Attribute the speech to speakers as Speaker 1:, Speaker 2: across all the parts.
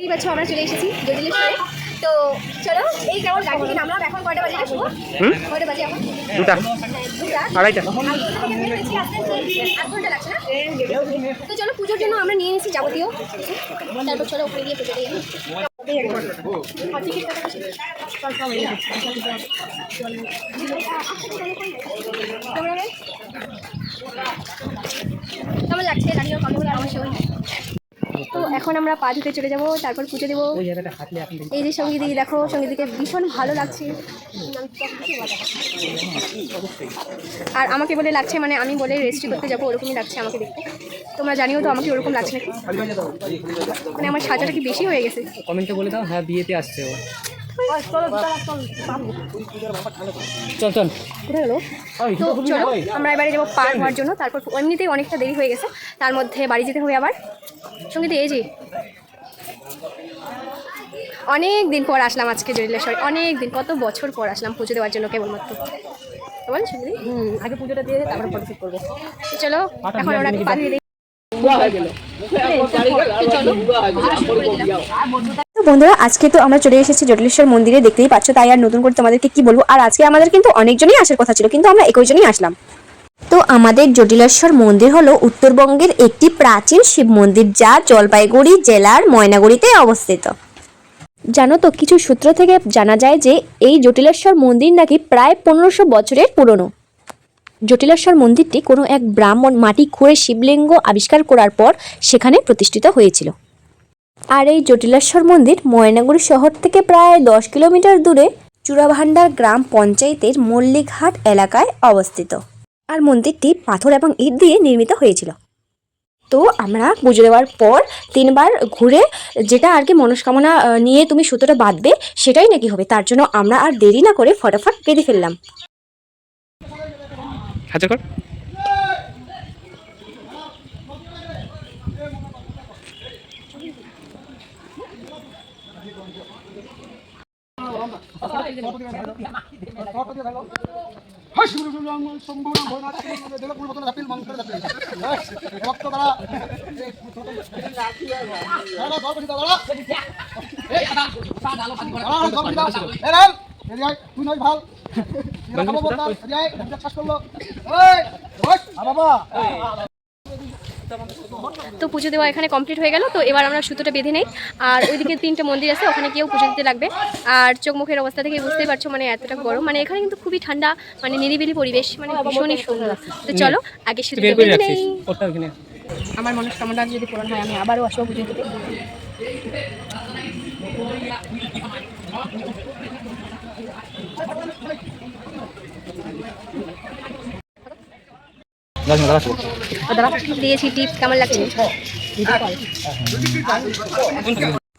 Speaker 1: এই বছর আমরা চলে এসেছি জটিলেশ্বরে। তো চলো এই কেমন গাড়ি থেকে নামলাম। এখন কয়টা বাজে আসবো? কয়টা বাজে এখন?
Speaker 2: 2টা 2:30
Speaker 1: 8 ঘন্টা লাগছে না? তো চলো পুজোর জন্য আমরা নিয়ে নিয়েছি যাবতীয়। তারপর চলো উপরে গিয়ে পুজো দিয়ে কেমন লাগছে গাড়িও কত অবশ্যই। তো এখন আমরা পা ধুতে চলে যাবো, তারপর পুজো দেবো। এই যে সঙ্গীত দিদি দেখো, সঙ্গীতকে ভীষণ ভালো লাগছে। আর আমাকে বলে লাগছে, মানে আমি বলে রেজিস্ট্রি করতে যাবো ওরকমই লাগছে আমাকে দেখতে। তোমরা জানিও তো আমাকে ওরকম লাগছে নাকি, মানে আমার সাজাটা কি বেশি হয়ে গেছে?
Speaker 2: কমেন্টে বলে দাও। হ্যাঁ, বিয়েতে আসছে ও। চল চল
Speaker 1: কোথায় গেলো? তো চলো আমরা এবারে যাবো পার হওয়ার জন্য। তারপর এমনিতেই অনেকটা দেরি হয়ে গেছে, তার মধ্যে বাড়ি যেতে হবে আবার। সঙ্গীত এই যে অনেক দিন পর আসলাম আজকে জটিলেশ্বরে, অনেক দিন, কত বছর পর আসলাম পুজো দেওয়ার জন্য কেবলমাত্র। বল সঙ্গীত,
Speaker 2: আগে পুজোটা দিয়ে তারপরে ফটো শুট করবো।
Speaker 1: চলো এখন আমরা পা ধুয়ে দিই।
Speaker 3: তো বন্ধুরা, আজকে তো আমরা চলে এসেছি জটিলেশ্বর মন্দিরে, দেখতেই পাচ্ছ। তাই আর নতুন করে তোমাদেরকে কি বলবো। আর আজকে আমাদের কিন্তু অনেকজনই আসার কথা ছিল, কিন্তু আমরা 21 জনই আসলাম। তো আমাদের জটিলেশ্বর মন্দির হলো উত্তরবঙ্গের একটি প্রাচীন শিব মন্দির, যা জলপাইগুড়ি জেলার ময়নাগুড়িতে অবস্থিত। জানো তো, কিছু সূত্র থেকে জানা যায় যে এই জটিলেশ্বর মন্দির নাকি প্রায় 1500 বছরের পুরনো। জটিলেশ্বর মন্দিরটি কোনো এক ব্রাহ্মণ মাটি খুঁড়ে শিবলিঙ্গ আবিষ্কার করার পর সেখানে প্রতিষ্ঠিত হয়েছিল। আর এই জটিলেশ্বর মন্দির ময়নাগুড়ি শহর থেকে প্রায় 10 কিলোমিটার দূরে চূড়াভান্ডার গ্রাম পঞ্চায়েতের মল্লিকহাট এলাকায় অবস্থিত। আর মন্দিরটি পাথর এবং ইট দিয়ে নির্মিত হয়েছিল। তো আমরা পুজো দেওয়ার পর 3 বার ঘুরে যেটা আর কি মনস্কামনা নিয়ে তুমি সুতোটা বাঁধবে সেটাই নাকি হবে। তার জন্য আমরা আর দেরি না করে ফটাফট বেঁধে ফেললাম।
Speaker 2: হাজার কর।
Speaker 1: তো পুজো দেওয়া এখানে কমপ্লিট হয়ে গেল। তো এবার আমরা সুতোটা বেঁধে নেই। আর ওইদিকে 3টে মন্দির আছে, ওখানে গিয়েও পুজো দিতে লাগবে। আর চোখ মুখের অবস্থা থেকে বুঝতেই পারছো, মানে এতটা গরম, মানে এখানে কিন্তু খুবই ঠান্ডা, মানে নিরিবিলি পরিবেশ, মানে ভীষণই সুন্দর। তো চলো আগে সুতোটা বেঁধে নেই। আমার মনস্কামনা যদি পূরণ হয় আমি আবারও আসবো পুজো দিতে। দিয়েছি টিপ, কেমন লাগছে?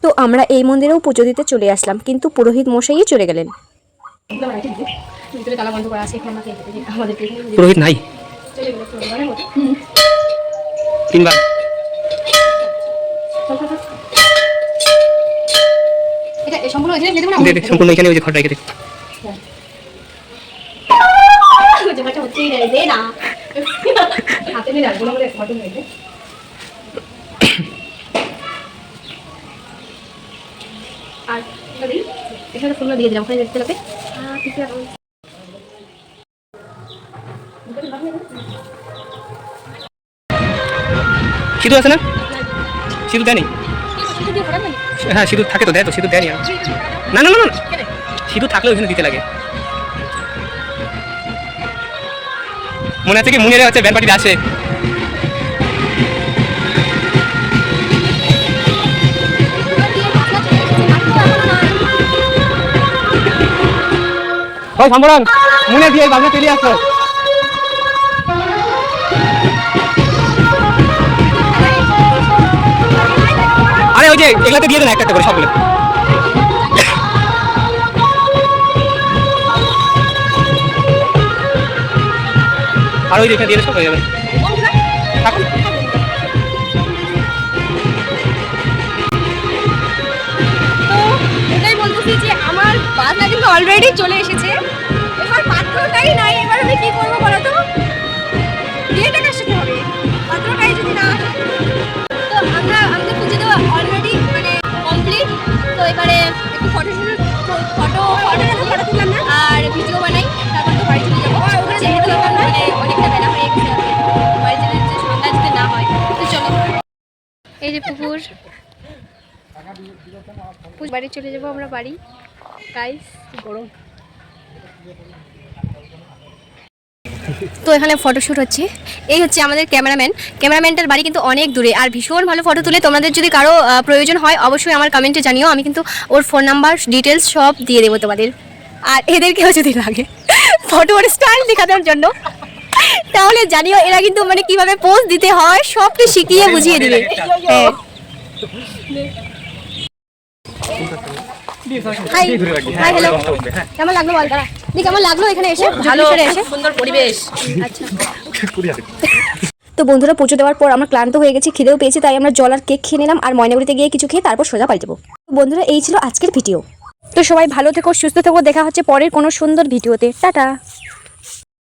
Speaker 3: তো আমরা এই মন্দিরেও পুজো দিতে চলে আসলাম, কিন্তু পুরোহিত মশাই চলে গেলেন।
Speaker 2: পুরোহিত নাই। 3 বার
Speaker 1: সম্পূর্ণ
Speaker 2: এখানে ওই যে ঘরটা রেখে
Speaker 1: আর এখানে ফুল দিয়ে দিলাম, ওখানে দেখতে লাগে।
Speaker 2: সিঁদুর আছে না? সিঁদুর দেয়নি? হ্যাঁ সিঁদুর থাকে তো, দেয় তো, সিঁদুর দেয়নি। না না না না, সিঁদুর থাকলে ওইখানে দিতে লাগে। মনে আছে কি, মুনিয়ারে হচ্ছে ব্যান্ড পার্টিতে আসে। ওই সম্বরণ মুনে দিয়ে বাজনা চলে আসো। আরে ওই যে এগুলাতে দিয়ে দেন একটা একটা করে সবগুলো। আর ওই দেখে দিয়ে সব হয়ে যাবে।
Speaker 1: এটাই বলতেছি যে আমার বাজনা কিন্তু অলরেডি চলে এসেছে, এবার পাত্রটাই নাই। এবার আমি কি করবো বলো তো? বিয়েটা কার সাথে হবে? পাত্রটাই যদি না আসে। তো আমরা আমাদের পুজো দেওয়া অলরেডি মানে কমপ্লিট। এবারে একটু ফটো তুললাম না আর ভিডিও বানাই, তারপর তো বাড়ি চলে যাবো। যেহেতু মানে অনেকটা বেলা হয়ে গেছে, বাড়ি চলে যে সন্ধ্যা যদি না হয় তো চলো। এই যে পুকুর, বাড়ি চলে যাবো আমরা বাড়ি। গাইস গরম। তো এখানে ফটোশ্যুট হচ্ছে, এই হচ্ছে আমাদের ক্যামেরাম্যানটার বাড়ি কিন্তু অনেক দূরে আর ভীষণ ভালো ফটো তুলে। তোমাদের যদি কারো প্রয়োজন হয় অবশ্যই আমার কমেন্টে জানিও, আমি কিন্তু ওর ফোন নাম্বার ডিটেলস সব দিয়ে দেবো তোমাদের। আর এদেরকেও যদি লাগে ফটোর স্টাইল দেখানোর জন্য তাহলে জানিও, এরা কিন্তু মানে কিভাবে পোজ দিতে হয় সবকে শিখিয়ে বুঝিয়ে দিবে। হ্যাঁ হাই হাই হ্যালো, কেমন লাগলো বল দাঁড়া দি, কেমন লাগলো এখানে এসে?
Speaker 4: ভালো,
Speaker 1: এসে
Speaker 4: সুন্দর পরিবেশ।
Speaker 1: আচ্ছা
Speaker 3: তো বন্ধুরা পুজো দেওয়ার পর আমরা ক্লান্ত হয়ে গেছি, খিদেও পেয়েছি, তাই আমরা জল আর কেক খেয়ে নিলাম আর ময়নাগুড়িতে গিয়ে কিছু খেয়ে তারপর সোজা বাড়ি যাবো। বন্ধুরা এই ছিল আজকের ভিডিও। তো সবাই ভালো থেকো, সুস্থ থেকো, দেখা হচ্ছে পরের কোনো সুন্দর ভিডিওতে। টাটা।